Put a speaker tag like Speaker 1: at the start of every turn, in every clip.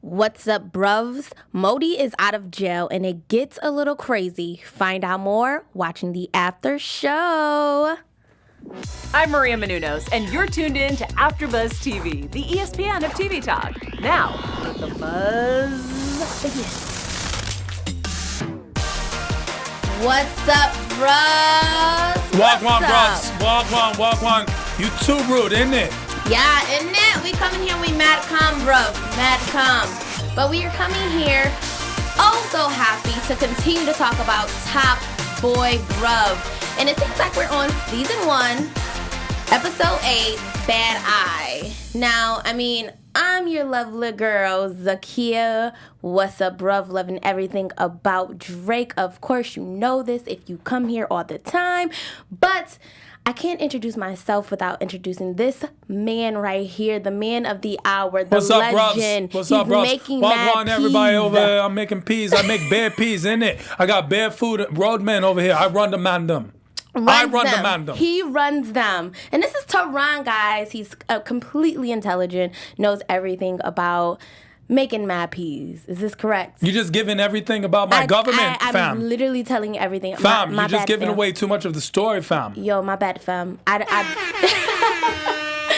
Speaker 1: What's up, bruvs? Modi is out of jail and it gets a little crazy. Find out more watching the after show.
Speaker 2: I'm Maria Menounos, and you're tuned in to AfterBuzz TV, the ESPN of TV talk. Now, let the buzz begin.
Speaker 1: What's up, bruvs?
Speaker 3: Walk one, walk one. You too rude, isn't it?
Speaker 1: Yeah, isn't it? We coming here, we mad calm, bruv. Mad calm. But we are coming here so happy to continue to talk about Top Boy Bruv. And it seems like we're on season 1, episode 8, Bad Eye. Now, I'm your lovely girl, Zakia. What's up, bruv? Loving everything about Drake. Of course, you know this if you come here all the time. But I can't introduce myself without introducing this man right here, the man of the hour, the
Speaker 3: What's up,
Speaker 1: legend.
Speaker 3: What's up, bros?
Speaker 1: Making
Speaker 3: Walk on, everybody
Speaker 1: peas.
Speaker 3: over here. I'm making peas. I make bare peas, innit? I got bare food. Roadman over here. I run the mandem.
Speaker 1: He runs them. And this is Tehran, guys. He's completely intelligent, knows everything about making mad peas. Is this correct?
Speaker 3: You just giving everything about my government,
Speaker 1: I'm
Speaker 3: fam.
Speaker 1: literally telling you everything.
Speaker 3: Fam,
Speaker 1: my
Speaker 3: you're just
Speaker 1: bad,
Speaker 3: giving
Speaker 1: fam.
Speaker 3: away too much of the story, fam.
Speaker 1: Yo, my bad, fam.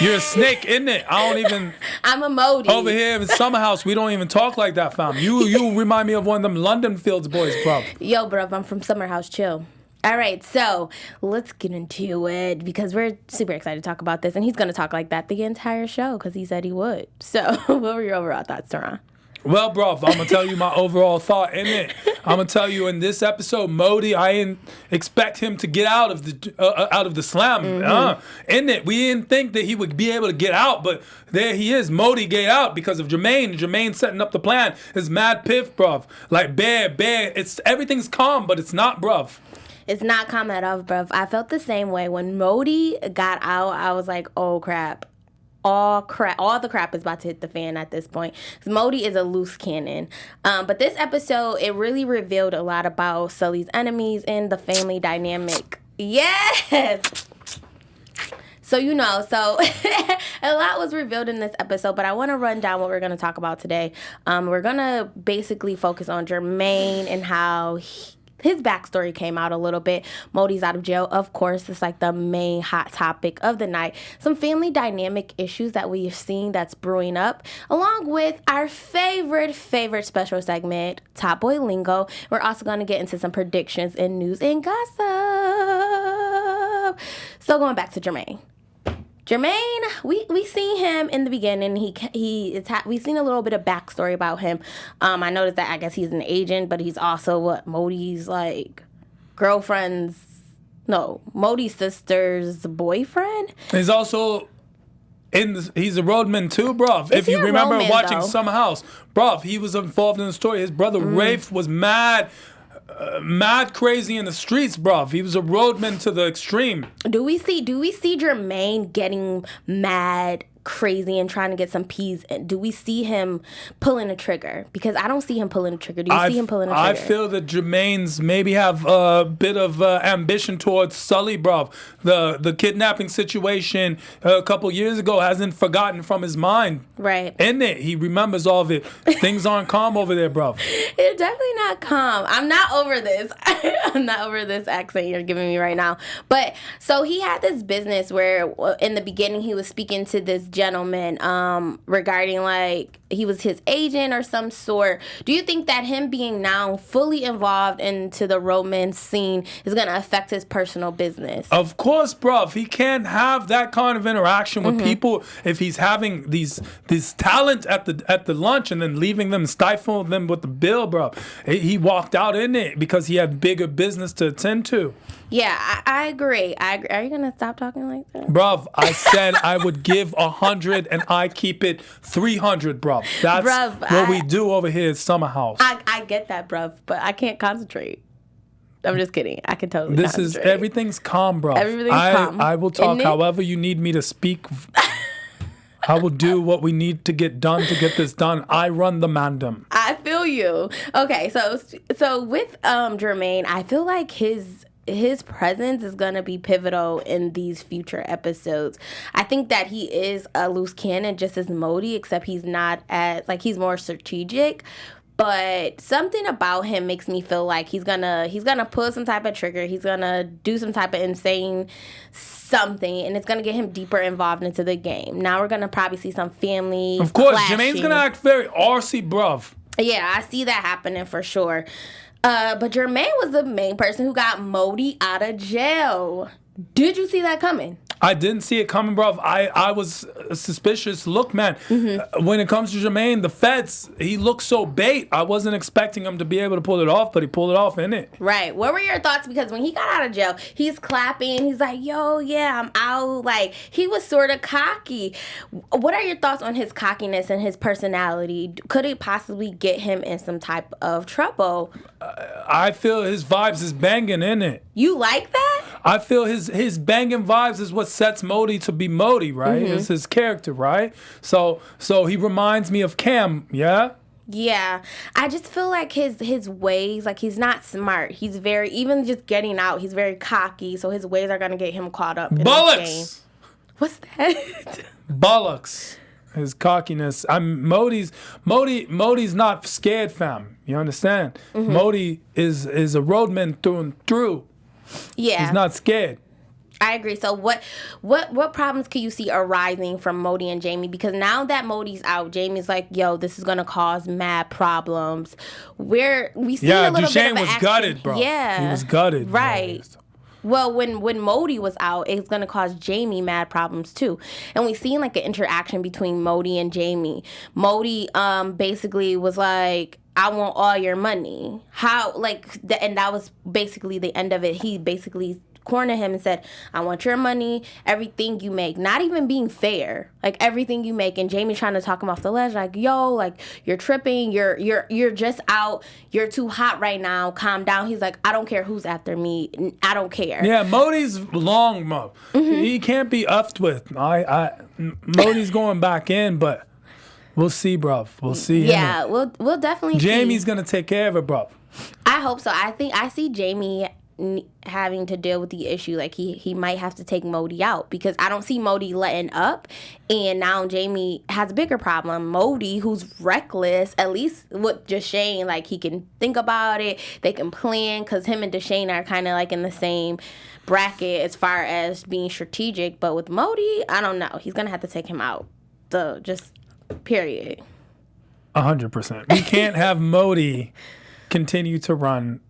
Speaker 3: You're a snake, isn't it?
Speaker 1: I'm a Modi.
Speaker 3: Over here in Summer House, we don't even talk like that, fam. You remind me of one of them London Fields boys, bro.
Speaker 1: Yo, bruv, I'm from Summer House. Chill. All right, so let's get into it because we're super excited to talk about this. And he's going to talk like that the entire show because he said he would. So what were your overall thoughts, Tehran?
Speaker 3: Well, bro, I'm going to tell you my overall thought in it. I'm going to tell you in this episode, Modi, I didn't expect him to get out of the slam. In it, we didn't think that he would be able to get out, but there he is. Modi get out because of Jermaine. Jermaine setting up the plan. It's mad piff, bruv. Like, bear. Everything's calm, but it's not, bruv.
Speaker 1: It's not calm at all, bruv. I felt the same way. When Modi got out, I was like, oh, crap. All the crap is about to hit the fan at this point. Modi is a loose cannon. But this episode, it really revealed a lot about Sully's enemies and the family dynamic. Yes! So, a lot was revealed in this episode, but I want to run down what we're going to talk about today. We're going to basically focus on Jermaine and how his backstory came out a little bit. Modi's out of jail, of course. It's like the main hot topic of the night. Some family dynamic issues that we've seen that's brewing up, along with our favorite special segment, Top Boy Lingo. We're also going to get into some predictions and news and gossip. So going back to Jermaine. Jermaine, we seen him in the beginning. We seen a little bit of backstory about him. I noticed that I guess he's an agent, but he's also Modi's Modi's sister's boyfriend.
Speaker 3: He's also he's a roadman too, bruv. If you remember watching Summer House, bruv, he was involved in the story. His brother Rafe was mad crazy in the streets, bruv. He was a roadman to the extreme.
Speaker 1: Do we see Jermaine getting mad crazy and trying to get some peas? Do we see him pulling a trigger? Because I don't see him pulling a trigger. Do you see him pulling a trigger?
Speaker 3: I feel that Jermaine's maybe have a bit of ambition towards Sully, bruv. The kidnapping situation a couple years ago hasn't forgotten from his mind.
Speaker 1: Right.
Speaker 3: Isn't it? He remembers all of it. Things aren't calm over there, bruv.
Speaker 1: It's definitely not calm. I'm not over this. I'm not over this accent you're giving me right now. But so he had this business where in the beginning he was speaking to this gentleman regarding he was his agent or some sort. Do you think that him being now fully involved into the romance scene is going to affect his personal business?
Speaker 3: Of course, bruv. He can't have that kind of interaction with people if he's having these talent at the lunch and then leaving them, stifling them with the bill, bruv. He walked out in it because he had bigger business to attend to.
Speaker 1: Yeah, I agree. Are you going to stop talking like that?
Speaker 3: Bruv, I said I would give 100 and I keep it 300, bruv. That's what we do over here at Summer House.
Speaker 1: I get that, bruv, but I can't concentrate. I'm just kidding. I can totally concentrate.
Speaker 3: Everything's calm, bruv.
Speaker 1: Everything's calm.
Speaker 3: I will talk however you need me to speak. I will do what we need to get done to get this done. I run the mandem.
Speaker 1: I feel you. Okay, so with Jermaine, I feel like his his presence is going to be pivotal in these future episodes. I think that he is a loose cannon just as Modi, except he's not as, like, he's more strategic. But something about him makes me feel like he's gonna pull some type of trigger. He's gonna do some type of insane something, and it's gonna get him deeper involved into the game. Now we're gonna probably see some family.
Speaker 3: Of course,
Speaker 1: clashing.
Speaker 3: Jermaine's gonna act very arsey, bruv.
Speaker 1: Yeah, I see that happening for sure. But Jermaine was the main person who got Modi out of jail. Did you see that coming?
Speaker 3: I didn't see it coming, bro. I was suspicious. Look, man, when it comes to Jermaine, the feds, he looks so bait. I wasn't expecting him to be able to pull it off, but he pulled it off, innit?
Speaker 1: Right. What were your thoughts? Because when he got out of jail, he's clapping. He's like, yo, yeah, I'm out. Like, he was sort of cocky. What are your thoughts on his cockiness and his personality? Could it possibly get him in some type of trouble?
Speaker 3: I feel his vibes is banging, innit?
Speaker 1: You like that?
Speaker 3: I feel his banging vibes is what sets Modi to be Modi, right? It's his character, right? So he reminds me of Cam, yeah?
Speaker 1: Yeah. I just feel like his ways, like, he's not smart. He's very, even just getting out, he's very cocky, so his ways are going to get him caught up in this game. What's that?
Speaker 3: Bollocks. His cockiness. Modi's not scared, fam. You understand? Modi is a roadman through and through.
Speaker 1: Yeah.
Speaker 3: He's not scared.
Speaker 1: I agree. So what problems could you see arising from Modi and Jamie? Because now that Modi's out, Jamie's like, yo, this is gonna cause mad problems. We see a little
Speaker 3: Dushane
Speaker 1: bit of
Speaker 3: was
Speaker 1: action.
Speaker 3: gutted, bro.
Speaker 1: Yeah.
Speaker 3: He was gutted.
Speaker 1: Right.
Speaker 3: Bro.
Speaker 1: Well, when Modi was out, it's going to cause Jamie mad problems too. And we've seen like an interaction between Modi and Jamie. Modi basically was like, I want all your money. And that was basically the end of it. He basically cornered him and said, I want your money, everything you make. Not even being fair. Like, everything you make. And Jamie trying to talk him off the ledge, like, yo, like, you're tripping, you're just out, you're too hot right now, calm down. He's like, I don't care who's after me, I don't care.
Speaker 3: Yeah, Modi's long, Mo. He can't be upped with. Modi's going back in, but we'll see, bruv. We'll see.
Speaker 1: Yeah, we'll definitely
Speaker 3: Jamie's
Speaker 1: see.
Speaker 3: gonna take care of it, bruv.
Speaker 1: I hope so. I see Jamie having to deal with the issue. Like, he might have to take Modi out, because I don't see Modi letting up, and now Jamie has a bigger problem. Modi, who's reckless, at least with Dushane, like, he can think about it, they can plan, because him and Dushane are kind of like in the same bracket as far as being strategic. But with Modi, I don't know, he's gonna have to take him out. So just period.
Speaker 3: 100%. We can't have Modi continue to run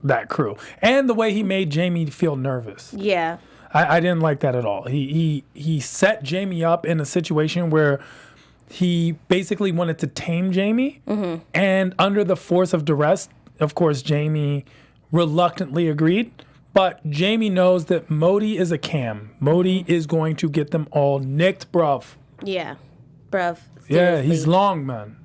Speaker 3: that crew. And the way he made Jamie feel nervous.
Speaker 1: Yeah.
Speaker 3: I didn't like that at all. He set Jamie up in a situation where he basically wanted to tame Jamie. And under the force of duress, of course, Jamie reluctantly agreed. But Jamie knows that Modi is a cam. Modi is going to get them all nicked, bruv.
Speaker 1: Yeah. Bruv. Seriously.
Speaker 3: Yeah, he's long, man.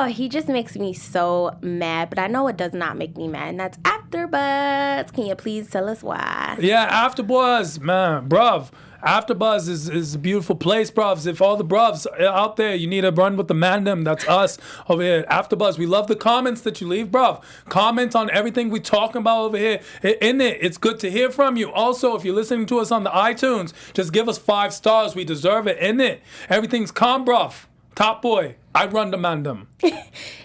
Speaker 1: He just makes me so mad, but I know it does not make me mad, and that's AfterBuzz. Can you please tell us why?
Speaker 3: Yeah, AfterBuzz, man, bruv. AfterBuzz is a beautiful place, bruvs. If all the bruvs out there, you need to run with the mandem, that's us over here at AfterBuzz. We love the comments that you leave, bruv. Comment on everything we talking about over here. It's good to hear from you. Also, if you're listening to us on the iTunes, just give us 5 stars. We deserve it, Everything's calm, bruv. Top boy, I run the mandem.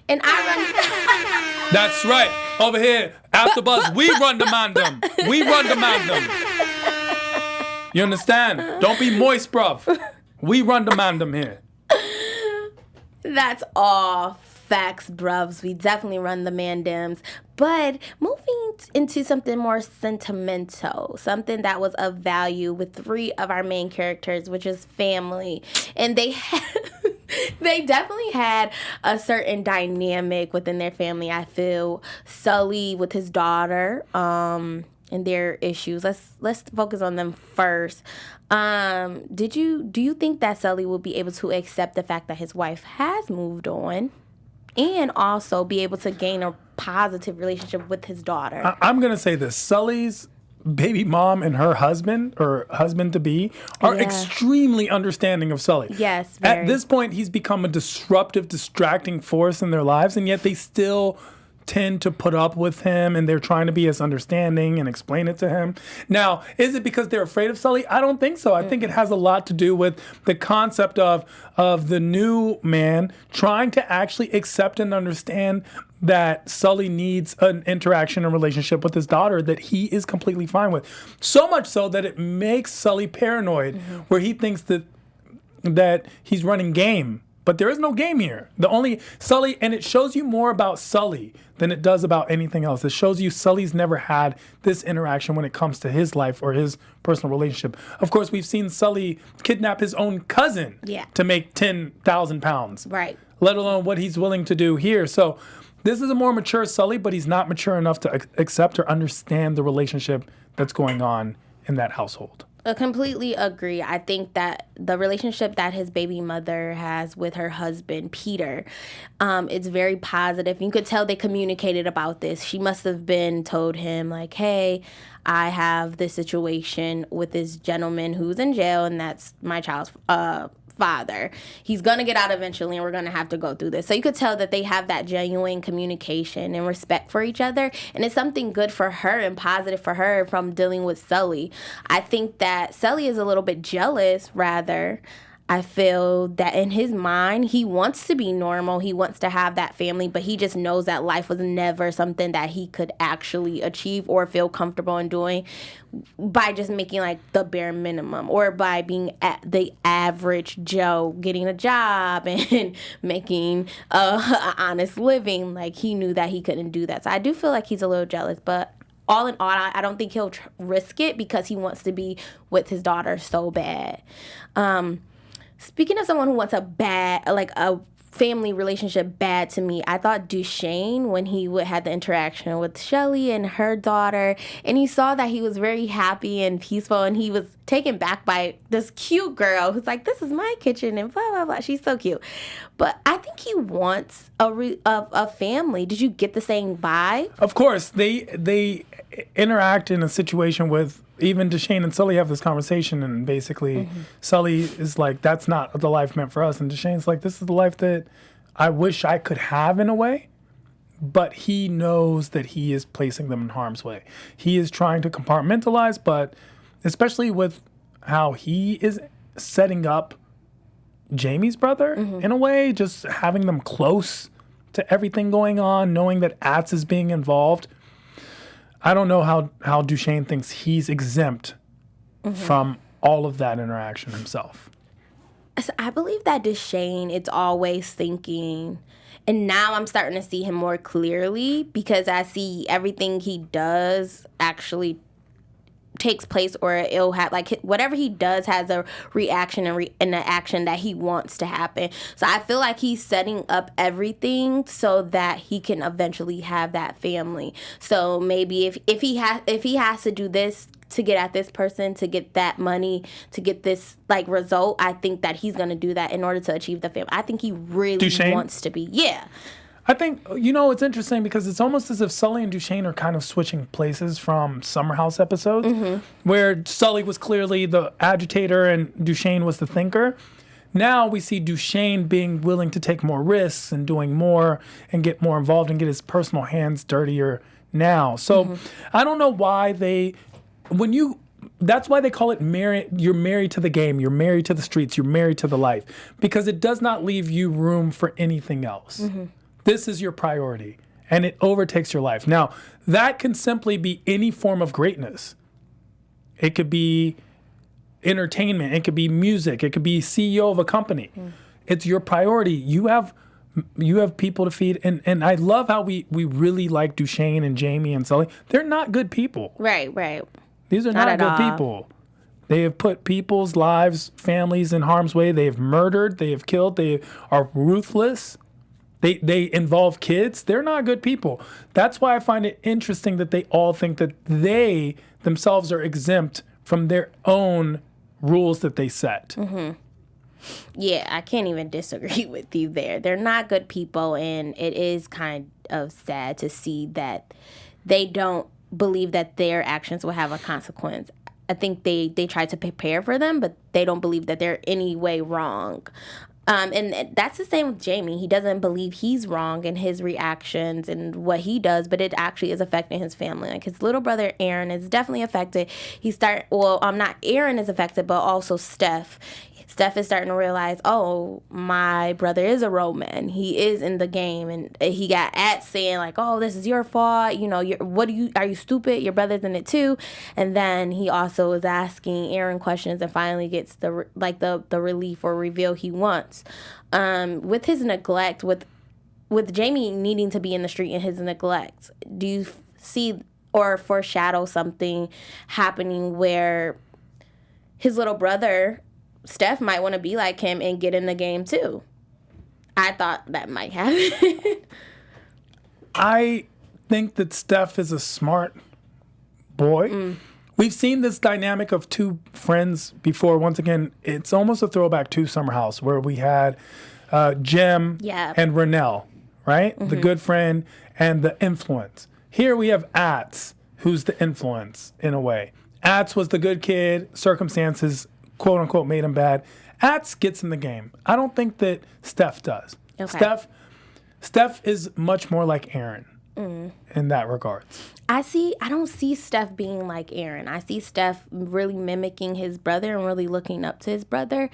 Speaker 1: And I run...
Speaker 3: That's right. Over here, AfterBuzz, we run the mandem. We run the mandem. You understand? Don't be moist, bruv. We run the mandem here.
Speaker 1: That's all facts, bruvs. We definitely run the mandems. But moving into something more sentimental, something that was of value with 3 of our main characters, which is family. And they definitely had a certain dynamic within their family, I feel. Sully with his daughter, and their issues. Let's focus on them first. Do you think that Sully will be able to accept the fact that his wife has moved on, and also be able to gain a positive relationship with his daughter?
Speaker 3: I'm gonna say this: Sully's baby mom and her husband, or husband-to-be, are extremely understanding of Sully.
Speaker 1: Yes, very.
Speaker 3: At this point, he's become a disruptive, distracting force in their lives, and yet they still tend to put up with him and they're trying to be as understanding and explain it to him. Now, is it because they're afraid of Sully? I don't think so. I think it has a lot to do with the concept of the new man trying to actually accept and understand that Sully needs an interaction and relationship with his daughter that he is completely fine with. So much so that it makes Sully paranoid, where he thinks that he's running game. But there is no game here. The only Sully, and it shows you more about Sully than it does about anything else. It shows you Sully's never had this interaction when it comes to his life or his personal relationship. Of course, we've seen Sully kidnap his own cousin to make 10,000 pounds.
Speaker 1: Right.
Speaker 3: Let alone what he's willing to do here. So this is a more mature Sully, but he's not mature enough to accept or understand the relationship that's going on in that household.
Speaker 1: I completely agree. I think that the relationship that his baby mother has with her husband, Peter, it's very positive. You could tell they communicated about this. She must have been told him, like, hey, I have this situation with this gentleman who's in jail, and that's my child's father. He's going to get out eventually, and we're going to have to go through this. So you could tell that they have that genuine communication and respect for each other, and it's something good for her and positive for her from dealing with Sully. I think that Sully is a little bit jealous, rather. I feel that in his mind, he wants to be normal. He wants to have that family, but he just knows that life was never something that he could actually achieve or feel comfortable in doing by just making like the bare minimum or by being at the average Joe, getting a job and making an honest living. Like, he knew that he couldn't do that. So I do feel like he's a little jealous, but all in all, I don't think he'll risk it because he wants to be with his daughter so bad. Speaking of someone who wants a family relationship bad to me, I thought Dushane, when he had the interaction with Shelly and her daughter, and he saw that he was very happy and peaceful, and he was taken back by this cute girl who's like, this is my kitchen, and blah, blah, blah. She's so cute. But I think he wants a family. Did you get the same vibe?
Speaker 3: Of course, they interact in a situation with, even Dushane and Sully have this conversation, and basically Sully is like, that's not the life meant for us. And Dushane's like, this is the life that I wish I could have in a way. But he knows that he is placing them in harm's way. He is trying to compartmentalize, but especially with how he is setting up Jamie's brother in a way, just having them close to everything going on, knowing that Atz is being involved. I don't know how Dushane thinks he's exempt from all of that interaction himself.
Speaker 1: So I believe that Dushane, it's always thinking, and now I'm starting to see him more clearly because I see everything he does actually takes place, or it'll have, like, whatever he does has a reaction and an action that he wants to happen. So I feel like he's setting up everything so that he can eventually have that family. So maybe if he has to do this to get at this person, to get that money, to get this like result, I think that he's gonna do that in order to achieve the family. I think he really
Speaker 3: Dushane
Speaker 1: wants to be. Yeah.
Speaker 3: I think, it's interesting because it's almost as if Sully and Dushane are kind of switching places from Summer House episodes, where Sully was clearly the agitator and Dushane was the thinker. Now we see Dushane being willing to take more risks and doing more and get more involved and get his personal hands dirtier now. So I don't know why that's why they call it you're married to the game, you're married to the streets, you're married to the life, because it does not leave you room for anything else. This is your priority, and it overtakes your life. Now, that can simply be any form of greatness. It could be entertainment. It could be music. It could be CEO of a company. It's your priority. You have people to feed. And I love how we really like Dushane and Jamie and Sully. They're not good people.
Speaker 1: Right.
Speaker 3: These are not good people. They have put people's lives, families in harm's way. They have murdered. They have killed. They are ruthless. They involve kids. They're not good people. That's why I find it interesting that they all think that they themselves are exempt from their own rules that they set.
Speaker 1: Yeah, I can't even disagree with you there. They're not good people, and it is kind of sad to see that they don't believe that their actions will have a consequence. I think they try to prepare for them, but they don't believe that they're any way wrong. And that's the same with Jamie. He doesn't believe he's wrong in his reactions and what he does, but it actually is affecting his family. Like his little brother Aaron is definitely affected. Not Aaron is affected, but also Steph. Steph is starting to realize, oh, my brother is a road man. He is in the game, and he got at saying like, oh, this is your fault. You know, are you stupid? Your brother's in it too. And then he also is asking Aaron questions and finally gets the relief or reveal he wants. With his neglect, with Jamie needing to be in the street and his neglect, do you see or foreshadow something happening where his little brother Steph might want to be like him and get in the game too? I thought that might happen.
Speaker 3: I think that Steph is a smart boy. We've seen this dynamic of two friends before. Once again, it's almost a throwback to Summer House where we had Jem and Renell, right? The good friend and the influence. Here we have Atz, who's the influence in a way. Atz was the good kid. Circumstances, quote unquote, made him bad. Atz gets in the game. I don't think that Steph does. Okay. Steph is much more like Aaron in that regard.
Speaker 1: I don't see Steph being like Aaron. I see Steph really mimicking his brother and really looking up to his brother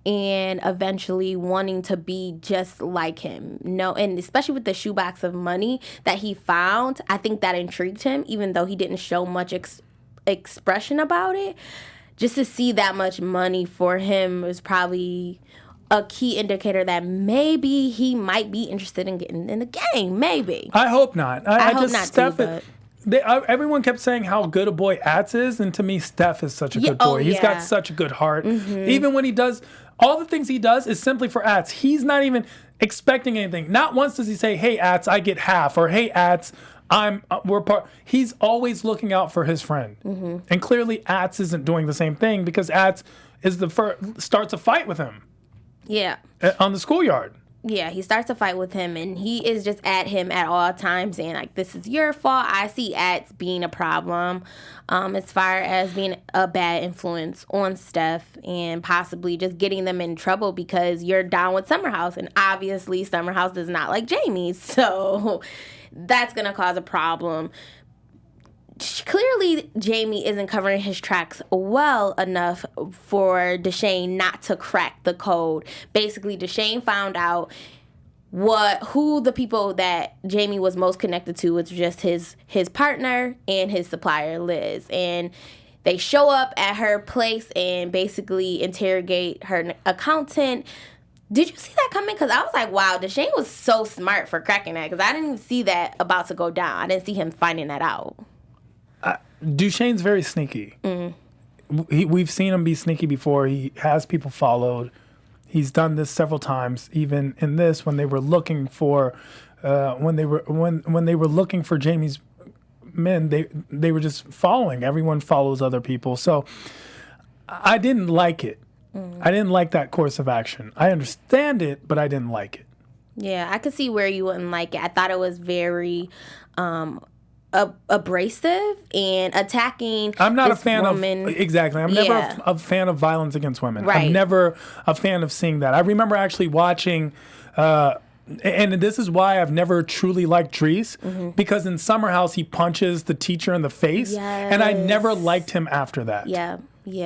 Speaker 1: and eventually wanting to be just like him. No, and especially with the shoebox of money that he found, I think that intrigued him, even though he didn't show much expression about it. Just to see that much money for him was probably a key indicator that maybe he might be interested in getting in the game. Maybe.
Speaker 3: I hope not. I
Speaker 1: hope not
Speaker 3: Steph,
Speaker 1: too, but...
Speaker 3: everyone kept saying how good a boy Atz is, and to me, Steph is such a good boy. He's got such a good heart. Even when he does, all the things he does is simply for Atz. He's not even expecting anything. Not once does he say, hey, Atz, I get half, or hey, Atz, we're part. He's always looking out for his friend, and clearly Atz isn't doing the same thing because Atz is starts a fight with him.
Speaker 1: Yeah,
Speaker 3: on the schoolyard.
Speaker 1: Yeah, he starts a fight with him, and he is just at him at all times, saying like, "This is your fault." I see Atz being a problem, as far as being a bad influence on Steph, and possibly just getting them in trouble because you're down with Summer House, and obviously Summer House does not like Jamie, so that's gonna cause a problem. Clearly, Jamie isn't covering his tracks well enough for Dushane not to crack the code. Basically, Dushane found out who the people that Jamie was most connected to was just his partner and his supplier, Liz. And they show up at her place and basically interrogate her accountant. Did you see that coming? Because I was like, wow, Dushane was so smart for cracking that, because I didn't even see that about to go down. I didn't see him finding that out.
Speaker 3: Dushane's very sneaky. We've seen him be sneaky before. He has people followed. He's done this several times. Even in this, when they were looking for, when they were looking for Jamie's men, they were just following. Everyone follows other people. So I didn't like it. I didn't like that course of action. I understand it, but I didn't like it.
Speaker 1: Yeah, I could see where you wouldn't like it. I thought it was very abrasive and attacking.
Speaker 3: I'm not a fan
Speaker 1: woman.
Speaker 3: Exactly. I'm never a fan of violence against women.
Speaker 1: Right.
Speaker 3: I'm never a fan of seeing that. I remember actually watching, and this is why I've never truly liked Dries, because in Summer House he punches the teacher in the face, and I never liked him after that.
Speaker 1: Yeah.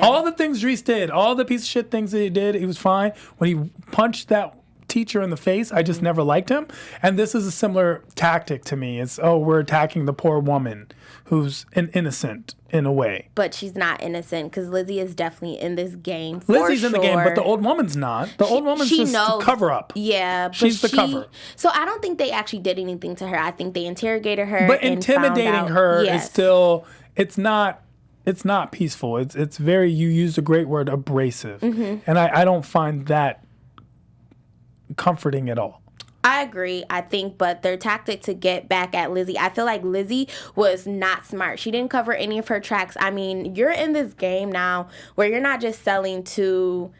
Speaker 3: All the things Dries did, all the piece of shit things that he did, he was fine. When he punched that teacher in the face, I just never liked him. And this is a similar tactic to me. It's, we're attacking the poor woman who's innocent in a way.
Speaker 1: But she's not innocent, because Lizzie is definitely in this game.
Speaker 3: Lizzie's in the game, but the old woman's not. The old woman's just the cover up.
Speaker 1: Yeah,
Speaker 3: she's the cover.
Speaker 1: So I don't think they actually did anything to her. I think they interrogated her.
Speaker 3: But intimidating her is still, it's not peaceful. It's very, you used a great word, abrasive. And I don't find that comforting at all.
Speaker 1: I agree, I think, but their tactic to get back at Lizzie, I feel like Lizzie was not smart. She didn't cover any of her tracks. I mean, you're in this game now where you're not just selling to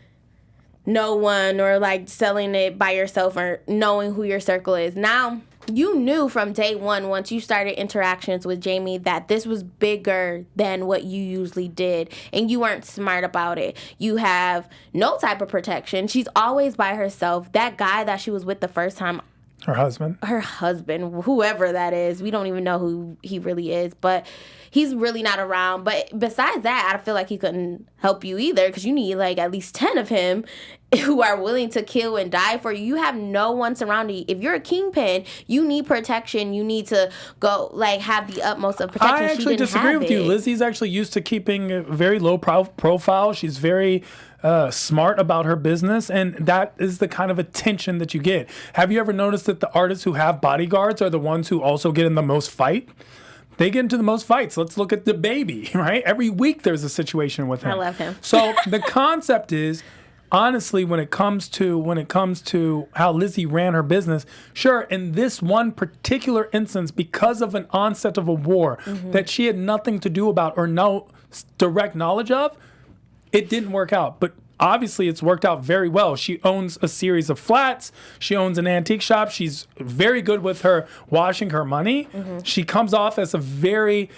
Speaker 1: no one or like selling it by yourself or knowing who your circle is. Now you knew from day one, once you started interactions with Jamie, that this was bigger than what you usually did, and you weren't smart about it. You have no type of protection. She's always by herself. That guy that she was with the first time, her husband, whoever that is, we don't even know who he really is, but he's really not around. But besides that, I feel like he couldn't help you either, because you need like at least 10 of him who are willing to kill and die for you. You have no one surrounding you. If you're a kingpin, you need protection. You need to go like have the utmost of protection.
Speaker 3: I actually disagree with you. Lizzie's actually used to keeping a very low profile. She's very smart about her business, and that is the kind of attention that you get. Have you ever noticed that the artists who have bodyguards are the ones who also get in the most fight? They get into the most fights. Let's look at the baby, right? Every week there's a situation with him.
Speaker 1: I love him.
Speaker 3: So the concept is, honestly, when it comes to how Lizzie ran her business, sure, in this one particular instance, because of an onset of a war that she had nothing to do about or no direct knowledge of, it didn't work out. But obviously it's worked out very well. She owns a series of flats. She owns an antique shop. She's very good with her washing her money. She comes off as a very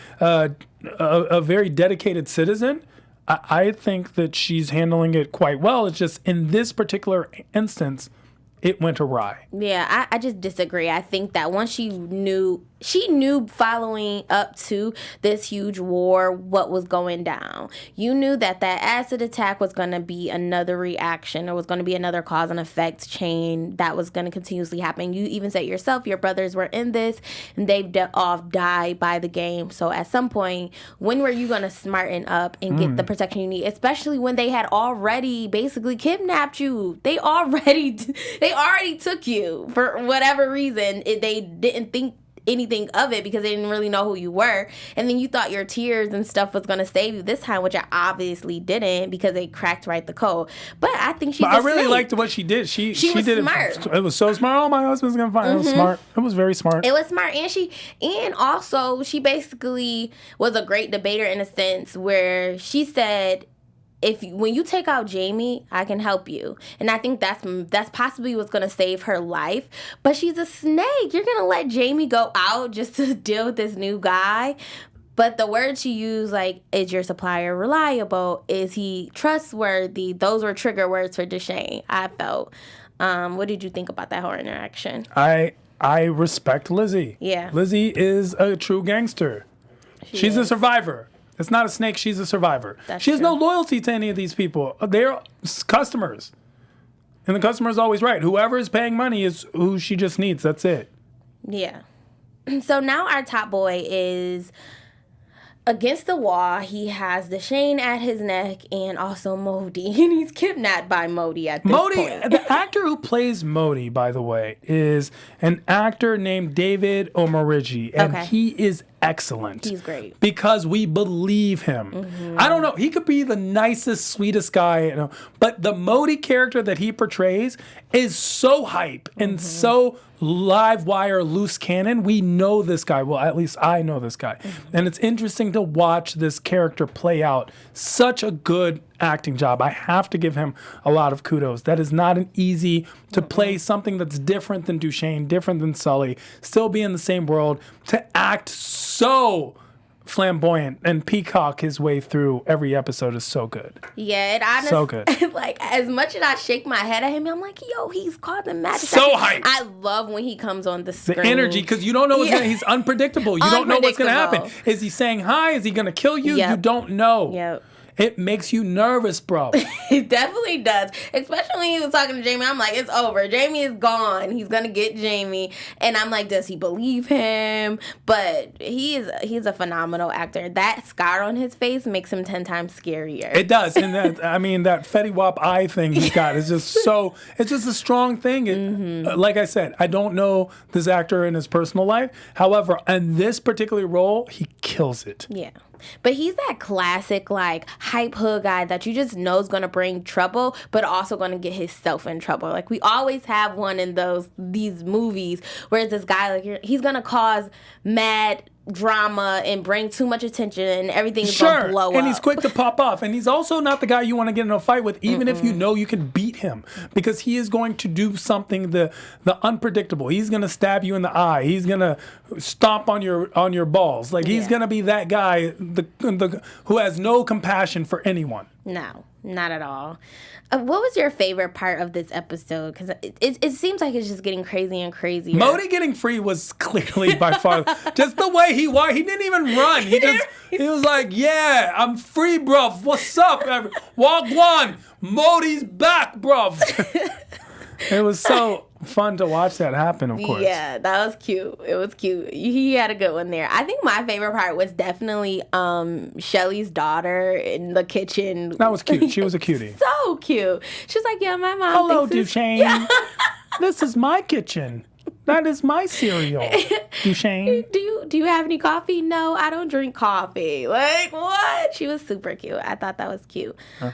Speaker 3: dedicated citizen. I think that she's handling it quite well. It's just in this particular instance, it went awry.
Speaker 1: Yeah, I just disagree. I think that once she knew following up to this huge war what was going down. You knew that acid attack was going to be another reaction. There was going to be another cause and effect chain that was going to continuously happen. You even said yourself, your brothers were in this, and they've all died by the game. So at some point, when were you going to smarten up and get the protection you need? Especially when they had already basically kidnapped you. They already took you for whatever reason. They didn't think anything of it because they didn't really know who you were, and then you thought your tears and stuff was going to save you this time, which I obviously didn't, because they cracked right the code. But I think I
Speaker 3: really liked what she did. She
Speaker 1: was
Speaker 3: did
Speaker 1: smart.
Speaker 3: It was so smart. Oh, my husband's gonna find it. Was smart. It was very smart.
Speaker 1: It was smart, and also she basically was a great debater in a sense where she said, when you take out Jamie, I can help you. And I think that's possibly what's going to save her life. But she's a snake. You're going to let Jamie go out just to deal with this new guy. But the words she used, like, is your supplier reliable? Is he trustworthy? Those were trigger words for Dushane, I felt. What did you think about that whole interaction?
Speaker 3: I respect Lizzie.
Speaker 1: Yeah.
Speaker 3: Lizzie is a true gangster. She's a survivor. It's not a snake. She's a survivor. She has no loyalty to any of these people. They're customers. And the customer is always right. Whoever is paying money is who she just needs. That's it.
Speaker 1: Yeah. So now our top boy is against the wall. He has Dushane at his neck and also Modi. And he's kidnapped by Modi at this point.
Speaker 3: The actor who plays Modi, by the way, is an actor named David Omarigi. And he is excellent.
Speaker 1: He's great.
Speaker 3: Because we believe him. I don't know. He could be the nicest, sweetest guy, but the Modi character that he portrays is so hype and so live wire, loose cannon. We know this guy. Well, at least I know this guy. And it's interesting to watch this character play out. Such a good acting job. I have to give him a lot of kudos. That is not an easy to play something that's different than Dushane, different than Sully, still be in the same world, to act so flamboyant and peacock his way through every episode is so good.
Speaker 1: Yeah, it honestly,
Speaker 3: so good.
Speaker 1: Like, as much as I shake my head at him, I'm like, yo, he's causing magic.
Speaker 3: So hype.
Speaker 1: I love when he comes on the screen.
Speaker 3: The energy, because you don't know he's unpredictable. You don't know what's going to happen. Is he saying hi? Is he going to kill you? You don't know.
Speaker 1: Yep.
Speaker 3: It makes you nervous, bro.
Speaker 1: It definitely does. Especially when he was talking to Jamie. I'm like, it's over. Jamie is gone. He's going to get Jamie. And I'm like, does he believe him? But he's a phenomenal actor. That scar on his face makes him 10 times scarier.
Speaker 3: It does. And that Fetty Wap eye thing he's got is just so, it's just a strong thing. Like I said, I don't know this actor in his personal life. However, in this particular role, he kills it.
Speaker 1: Yeah. But he's that classic, like, hype hood guy that you just know is going to bring trouble, but also going to get himself in trouble. Like, we always have one in these movies where it's this guy, like, he's going to cause mad drama and bring too much attention and everything is going to blow up.
Speaker 3: And he's quick to pop off. And he's also not the guy you want to get in a fight with, even if you know you can beat him. Because he is going to do something the unpredictable. He's going to stab you in the eye. He's going to stomp on your balls. Like, he's going to be that guy who has no compassion for anyone.
Speaker 1: No, not at all. What was your favorite part of this episode? Because it seems like it's just getting crazy and crazier.
Speaker 3: Modi getting free was clearly by far just the way he didn't even run. He was like, "Yeah, I'm free, bruv. What's up, Wagwan? Modi's back, bruv." It was so fun to watch that happen, of course.
Speaker 1: Yeah, that was cute. It was cute. He had a good one there. I think my favorite part was definitely Shelly's daughter in the kitchen.
Speaker 3: That was cute. She was a cutie.
Speaker 1: So cute. She's like, yeah, my mom
Speaker 3: Hello,
Speaker 1: thinks
Speaker 3: Dushane.
Speaker 1: Yeah.
Speaker 3: This is my kitchen. That is my cereal, Dushane.
Speaker 1: Do you have any coffee? No, I don't drink coffee. Like, what? She was super cute. I thought that was cute. Huh?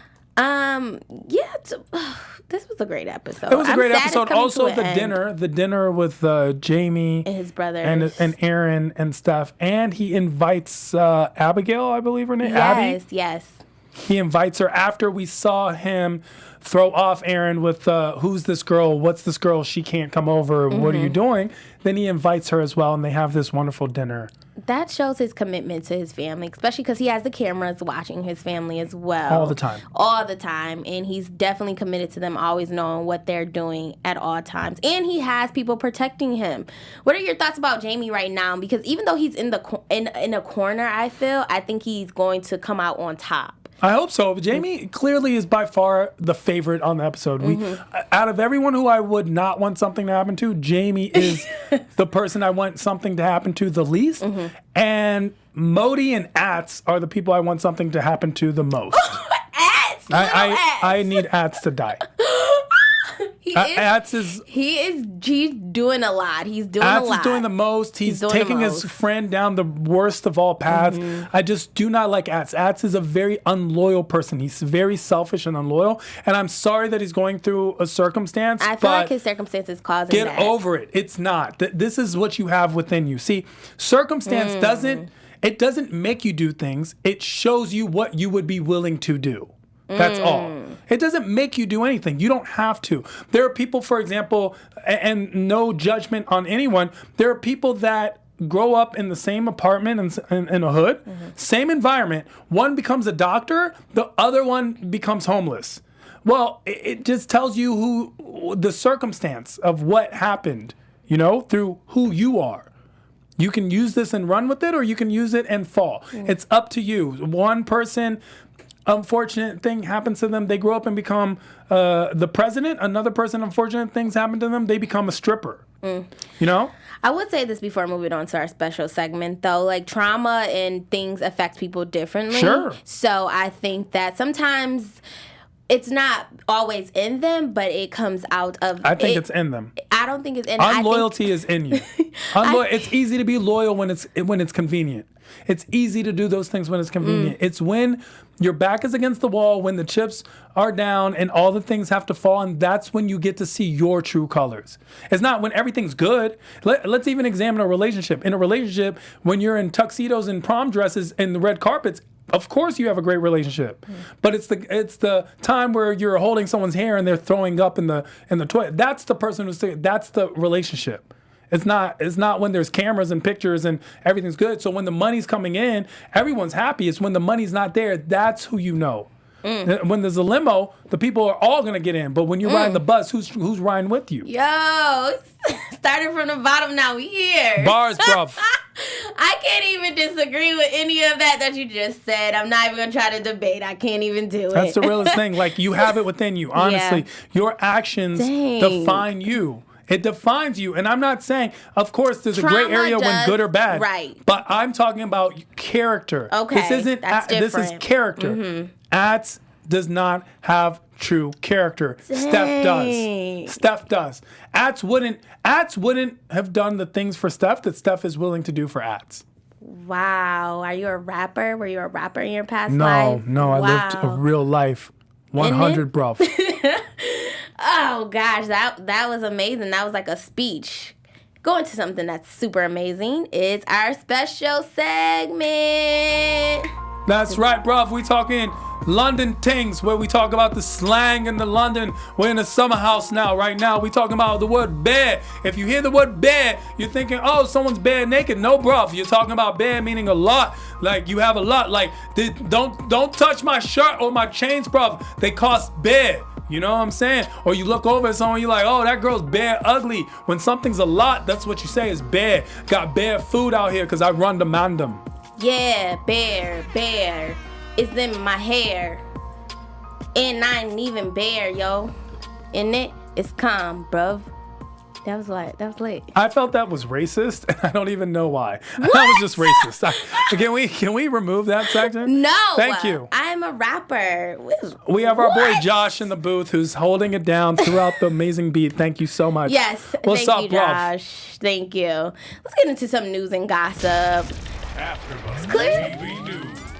Speaker 1: This was a great episode.
Speaker 3: It was a great episode. Also, the dinner with Jamie
Speaker 1: and his brother
Speaker 3: and Aaron and stuff. And he invites Abigail, I believe her name.
Speaker 1: Yes,
Speaker 3: Abby.
Speaker 1: yes.
Speaker 3: He invites her after we saw him throw off Aaron with who's this girl? What's this girl? She can't come over. What are you doing? Then he invites her as well, and they have this wonderful dinner.
Speaker 1: That shows his commitment to his family, especially because he has the cameras watching his family as well.
Speaker 3: All the time.
Speaker 1: All the time. And he's definitely committed to them always knowing what they're doing at all times. And he has people protecting him. What are your thoughts about Jamie right now? Because even though he's in a corner, I think he's going to come out on top.
Speaker 3: I hope so. Jamie clearly is by far the favorite on the episode. Out of everyone who I would not want something to happen to, Jamie is the person I want something to happen to the least. And Modi and Ats are the people I want something to happen to the most.
Speaker 1: Ats!
Speaker 3: I need Ats to die.
Speaker 1: He's doing a lot. He's doing a lot.
Speaker 3: Ats is doing the most. He's taking his friend down the worst of all paths. I just do not like Ats. Ats is a very unloyal person. He's very selfish and unloyal. And I'm sorry that he's going through a circumstance.
Speaker 1: I feel like his circumstances causing that.
Speaker 3: Get over it. It's not. This is what you have within you. See, circumstance doesn't make you do things. It shows you what you would be willing to do. That's all. It doesn't make you do anything. You don't have to. There are people, for example, and no judgment on anyone, there are people that grow up in the same apartment in a hood, same environment. One becomes a doctor, the other one becomes homeless. Well, it just tells you the circumstance of what happened, through who you are. You can use this and run with it, or you can use it and fall. It's up to you. One person, unfortunate thing happens to them, they grow up and become the president. Another person, unfortunate things happen to them, they become a stripper.
Speaker 1: I would say this before moving on to our special segment, though. Like, trauma and things affect people differently.
Speaker 3: Sure.
Speaker 1: So I think that sometimes it's not always in them, but it comes out of...
Speaker 3: I think it's in them.
Speaker 1: I don't think it's in...
Speaker 3: Unloyalty is in you. It's easy to be loyal when it's convenient. It's easy to do those things when it's convenient. It's when your back is against the wall, when the chips are down and all the things have to fall, and that's when you get to see your true colors. It's not when everything's good. Let's even examine a relationship. In a relationship, when you're in tuxedos and prom dresses and the red carpets, of course you have a great relationship. But it's the time where you're holding someone's hair and they're throwing up in the toilet. That's the person that's the relationship. It's not when there's cameras and pictures and everything's good. So when the money's coming in, everyone's happy. It's when the money's not there, that's who you know. When there's a limo, the people are all gonna get in. But when you're riding the bus, who's riding with you?
Speaker 1: Yo, started from the bottom, now we here.
Speaker 3: Bars, bruv.
Speaker 1: I can't even disagree with any of that you just said. I'm not even gonna try to debate. I can't even do it.
Speaker 3: That's the realest thing. Like, you have it within you. Honestly, your actions define you. It defines you. And I'm not saying, of course, there's a gray area when good or bad.
Speaker 1: Right.
Speaker 3: But I'm talking about character.
Speaker 1: Okay.
Speaker 3: This is character. Ats does not have true character.
Speaker 1: Dang.
Speaker 3: Steph does. Ats wouldn't have done the things for Steph that Steph is willing to do for Ats.
Speaker 1: Wow. Are you a rapper? Were you a rapper in your past life?
Speaker 3: No. I lived a real life. 100, bruv.
Speaker 1: Oh gosh, that was amazing. That was like a speech. go into something that's super amazing. It's our special segment.
Speaker 3: That's right, bruv. We talking London things, where we talk about the slang in the London. We're in a summer house now. Right now, we talking about the word bare. If you hear the word bare, you're thinking, oh, someone's bare naked. No, bruv. You're talking about bare meaning a lot. Like, you have a lot. Like, don't touch my shirt or my chains, bruv. They cost bare. You know what I'm saying? Or you look over at someone, you're like, oh, that girl's bare ugly. When something's a lot, that's what you say is bare. Got bare food out here because I run the mandem.
Speaker 1: Yeah, bare. It's in my hair. And I ain't even bare, yo. In it, it's calm, bruv. That was lit.
Speaker 3: I felt that was racist, and I don't even know why. What? That was just racist. Can we remove that section?
Speaker 1: No.
Speaker 3: Thank you.
Speaker 1: I'm a rapper.
Speaker 3: We have our boy Josh in the booth who's holding it down throughout the amazing beat. Thank you so much.
Speaker 1: Yes.
Speaker 3: What's
Speaker 1: thank
Speaker 3: up,
Speaker 1: you,
Speaker 3: bro?
Speaker 1: Josh. Thank you. Let's get into some news and gossip.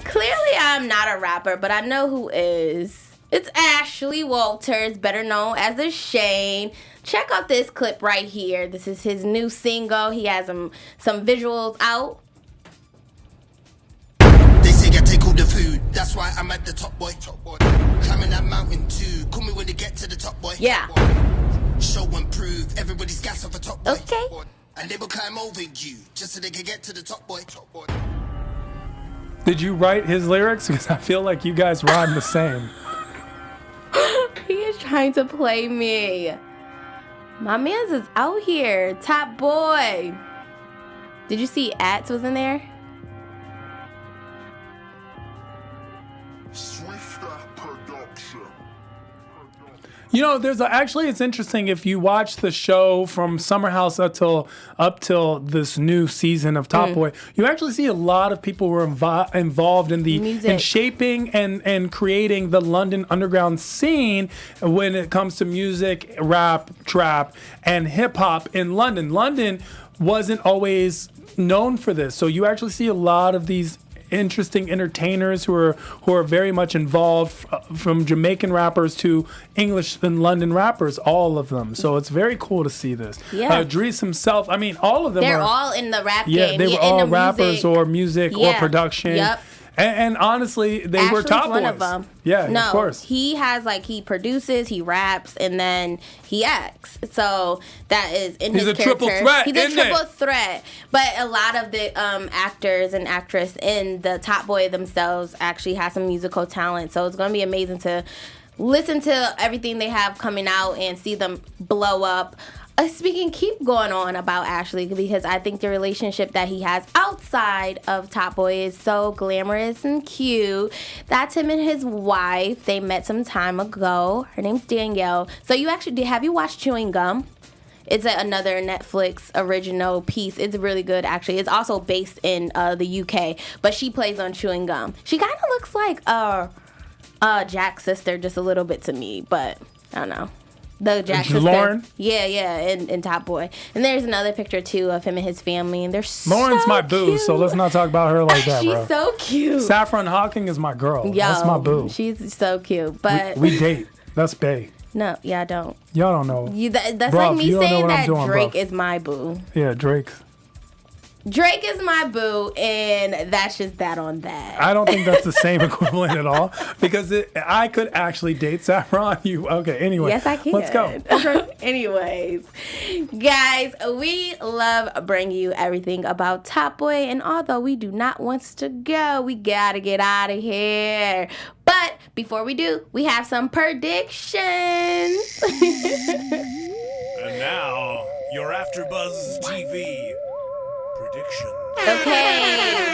Speaker 1: Clearly, I'm not a rapper, but I know who is. It's Ashley Walters, better known as Dushane. Check out this clip right here. This is his new single. He has some visuals out.
Speaker 4: They say I take all the food. That's why I'm at the top, boy. Climbing that mountain too. Call me when they get to the top, boy.
Speaker 1: Yeah.
Speaker 4: Show and prove. Everybody's gas off a top, boy.
Speaker 1: Okay.
Speaker 4: And they will climb over you just so they can get to the top, boy.
Speaker 3: Did you write his lyrics? Because I feel like you guys rhyme the same.
Speaker 1: He is trying to play me. My man's is out here. Top boy. Did you see Ats was in there?
Speaker 3: You know, it's interesting if you watch the show from Summer House up till this new season of Top Boy, you actually see a lot of people were involved in in shaping and creating the London underground scene when it comes to music, rap, trap, and hip hop in London. London wasn't always known for this, so you actually see a lot of these interesting entertainers who are very much involved, from Jamaican rappers to English and London rappers, all of them. So it's very cool to see this.
Speaker 1: Yeah.
Speaker 3: Dries himself, I mean, all of them
Speaker 1: They're all in the rap game.
Speaker 3: Yeah, they were all rappers or music or production.
Speaker 1: Yep.
Speaker 3: And honestly, they were top
Speaker 1: one
Speaker 3: boys.
Speaker 1: Of them.
Speaker 3: Yeah,
Speaker 1: no,
Speaker 3: of course.
Speaker 1: He has he produces, he raps, and then he acts. So that is in his character.
Speaker 3: He's a triple threat.
Speaker 1: He's a triple threat. But a lot of the actors and actress in the Top Boy themselves actually have some musical talent. So it's going to be amazing to listen to everything they have coming out and see them blow up. Keep going on about Ashley, because I think the relationship that he has outside of Top Boy is so glamorous and cute. That's him and his wife. They met some time ago. Her name's Danielle. So have you watched Chewing Gum? It's another Netflix original piece. It's really good, actually. It's also based in the UK, but she plays on Chewing Gum. She kind of looks like Jack's sister just a little bit to me, but I don't know. The Jack sister.
Speaker 3: Lauren?
Speaker 1: Yeah, in Top Boy. And there's another picture, too, of him and his family, and they're so
Speaker 3: Lauren's my boo,
Speaker 1: cute.
Speaker 3: so let's not talk about her like that,
Speaker 1: She's
Speaker 3: bro.
Speaker 1: so cute.
Speaker 3: Saffron Hawking is my girl.
Speaker 1: Yo,
Speaker 3: that's my boo.
Speaker 1: She's so cute, but...
Speaker 3: We date. That's bae.
Speaker 1: No, yeah, I don't.
Speaker 3: Y'all don't know.
Speaker 1: That's
Speaker 3: Bruv,
Speaker 1: like me saying that Drake
Speaker 3: bruv.
Speaker 1: is my boo.
Speaker 3: Yeah, Drake.
Speaker 1: Drake is my boo, and that's just that on that.
Speaker 3: I don't think that's the same equivalent at all, because I could actually date Saffron. Okay, anyway.
Speaker 1: Yes, I can.
Speaker 3: Let's go. Okay.
Speaker 1: Anyways, guys, we love bringing you everything about Top Boy, and although we do not want to go, we gotta get out of here. But before we do, we have some predictions.
Speaker 5: And now, your AfterBuzz TV prediction.
Speaker 1: Okay.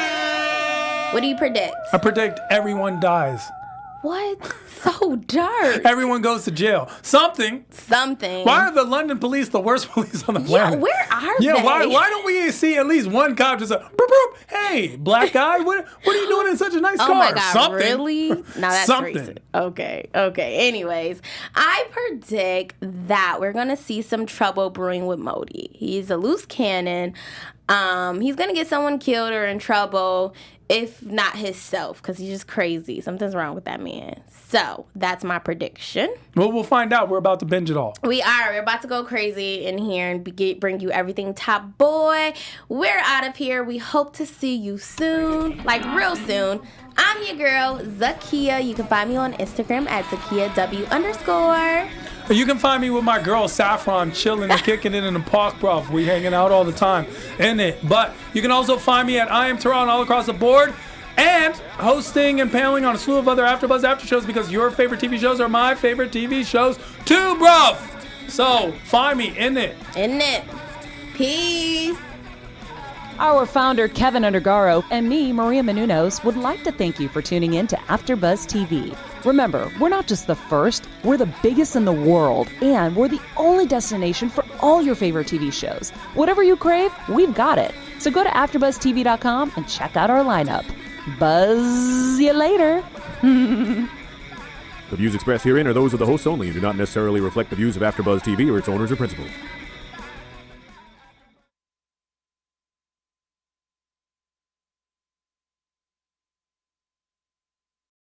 Speaker 1: What do you predict?
Speaker 3: I predict everyone dies.
Speaker 1: What? So dark.
Speaker 3: Everyone goes to jail. Something. Why are the London police the worst police on the planet?
Speaker 1: Yeah, where are they?
Speaker 3: Yeah, why don't we see at least one cop just boop, boop, hey, black guy, what are you doing in such a nice car?
Speaker 1: Oh my God,
Speaker 3: Something.
Speaker 1: really? No, that's
Speaker 3: Something.
Speaker 1: racist. Okay. Anyways, I predict that we're going to see some trouble brewing with Modi. He's a loose cannon. He's going to get someone killed or in trouble. if not himself, because he's just crazy. Something's wrong with that man. So that's my prediction.
Speaker 3: Well, we'll find out. We're about to binge it all.
Speaker 1: We are. We're about to go crazy in here and bring you everything Top Boy. We're out of here. We hope to see you soon, like real soon. I'm your girl, Zakia. You can find me on Instagram at ZakiaW_.
Speaker 3: You can find me with my girl Saffron chilling and kicking it in the park, bruv. We hanging out all the time in it. But you can also find me at I Am Tehran all across the board and hosting and paneling on a slew of other AfterBuzz after shows because your favorite TV shows are my favorite TV shows too, bruv. So find me in it.
Speaker 1: In it. Peace.
Speaker 2: Our founder, Keven Undergaro, and me, Maria Menounos, would like to thank you for tuning in to AfterBuzz TV. Remember, we're not just the first, we're the biggest in the world, and we're the only destination for all your favorite TV shows. Whatever you crave, we've got it. So go to AfterBuzzTV.com and check out our lineup. Buzz you later.
Speaker 6: The views expressed herein are those of the hosts only and do not necessarily reflect the views of AfterBuzz TV or its owners or principals.